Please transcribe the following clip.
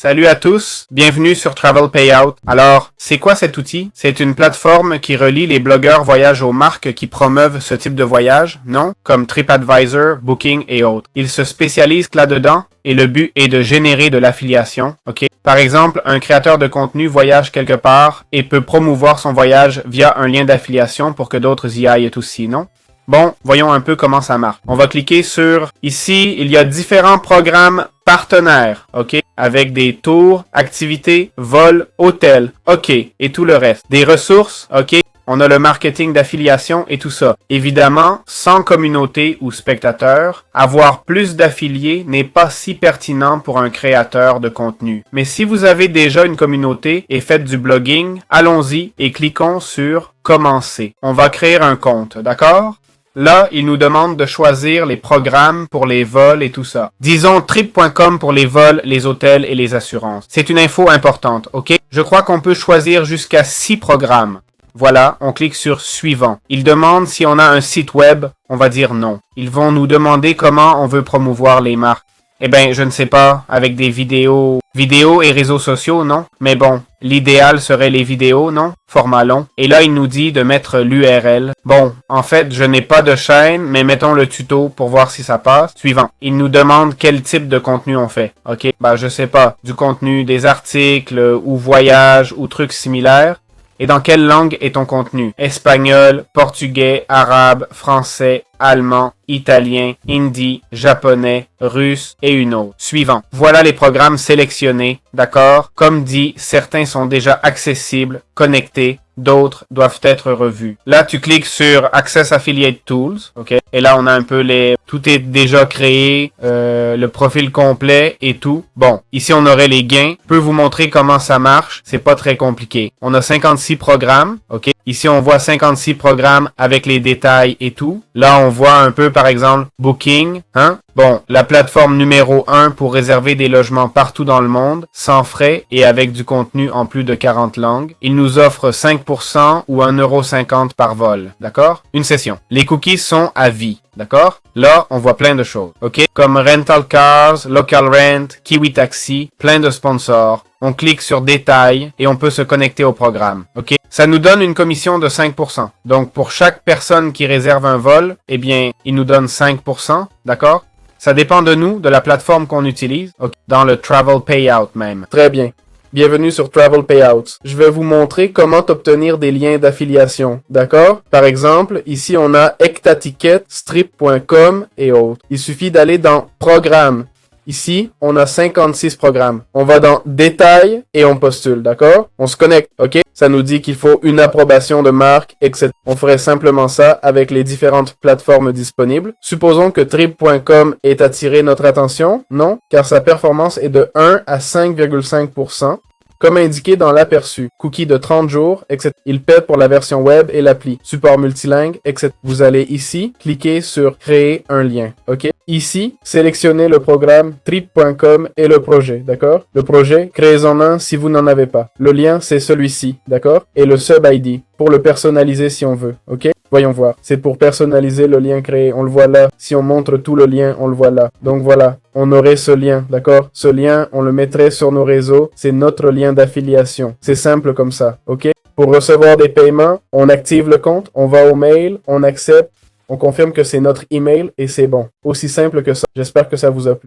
Salut à tous, bienvenue sur Travel Payout. Alors, c'est quoi cet outil? C'est une plateforme qui relie les blogueurs voyage aux marques qui promeuvent ce type de voyage, non? Comme TripAdvisor, Booking et autres. Ils se spécialisent là-dedans et le but est de générer de l'affiliation, ok? Par exemple, un créateur de contenu voyage quelque part et peut promouvoir son voyage via un lien d'affiliation pour que d'autres y aillent aussi, non? Bon, voyons un peu comment ça marche. On va cliquer sur, ici, il y a différents programmes partenaires, ok? Avec des tours, activités, vols, hôtels, ok, et tout le reste. Des ressources, ok? On a le marketing d'affiliation et tout ça. Évidemment, sans communauté ou spectateurs, avoir plus d'affiliés n'est pas si pertinent pour un créateur de contenu. Mais si vous avez déjà une communauté et faites du blogging, allons-y et cliquons sur « Commencer ». On va créer un compte, d'accord? Là, il nous demande de choisir les programmes pour les vols et tout ça. Disons trip.com pour les vols, les hôtels et les assurances. C'est une info importante, ok? Je crois qu'on peut choisir jusqu'à 6 programmes. Voilà, on clique sur Suivant. Il demande si on a un site web, on va dire non. Ils vont nous demander comment on veut promouvoir les marques. Eh ben, je ne sais pas, avec des vidéos et réseaux sociaux, non? Mais bon, l'idéal serait les vidéos, non? Format long. Et là, il nous dit de mettre l'URL. Bon, en fait, je n'ai pas de chaîne, mais mettons le tuto pour voir si ça passe. Suivant. Il nous demande quel type de contenu on fait. Ok? Ben, je sais pas. Du contenu, des articles, ou voyages, ou trucs similaires. Et dans quelle langue est ton contenu? Espagnol, portugais, arabe, français, allemand, italien, hindi, japonais, russe et une autre. Suivant. Voilà les programmes sélectionnés, d'accord? Comme dit, certains sont déjà accessibles, connectés, d'autres doivent être revus. Là, tu cliques sur Access Affiliate Tools, ok? Et là, on a un peu tout est déjà créé, le profil complet et tout. Bon, ici, on aurait les gains. Je peux vous montrer comment ça marche. C'est pas très compliqué. On a 56 programmes, ok? Ici, on voit 56 programmes avec les détails et tout. Là, on voit un peu, par exemple, Booking, hein? Bon, la plateforme numéro 1 pour réserver des logements partout dans le monde, sans frais et avec du contenu en plus de 40 langues. Il nous offre 5% ou 1,50 € par vol, d'accord? Une session. Les cookies sont à vie, d'accord? Là, on voit plein de choses, ok? Comme Rental Cars, Local Rent, Kiwi Taxi, plein de sponsors. On clique sur Détails et on peut se connecter au programme, ok? Ça nous donne une commission de 5%. Donc, pour chaque personne qui réserve un vol, eh bien, il nous donne 5%, d'accord? Ça dépend de nous, de la plateforme qu'on utilise, okay, dans le Travel Payout même. Très bien. Bienvenue sur Travel Payouts. Je vais vous montrer comment obtenir des liens d'affiliation, d'accord? Par exemple, ici on a Ectaticket, Strip.com et autres. Il suffit d'aller dans Programmes. Ici, on a 56 programmes. On va dans Détails et on postule, d'accord? On se connecte, ok? Ça nous dit qu'il faut une approbation de marque, etc. On ferait simplement ça avec les différentes plateformes disponibles. Supposons que Trip.com ait attiré notre attention. Non, car sa performance est de 1 à 5,5%. Comme indiqué dans l'aperçu, cookie de 30 jours, etc. Il paie pour la version web et l'appli, support multilingue, etc. Vous allez ici, cliquer sur créer un lien, ok? Ici, sélectionnez le programme trip.com et le projet, d'accord? Le projet, créez-en un si vous n'en avez pas. Le lien, c'est celui-ci, d'accord? Et le sub-ID, pour le personnaliser si on veut, ok? Voyons voir. C'est pour personnaliser le lien créé. On le voit là. Si on montre tout le lien, on le voit là. Donc voilà. On aurait ce lien, d'accord? Ce lien, on le mettrait sur nos réseaux. C'est notre lien d'affiliation. C'est simple comme ça, ok? Pour recevoir des paiements, on active le compte, on va au mail, on accepte, on confirme que c'est notre email et c'est bon. Aussi simple que ça. J'espère que ça vous a plu.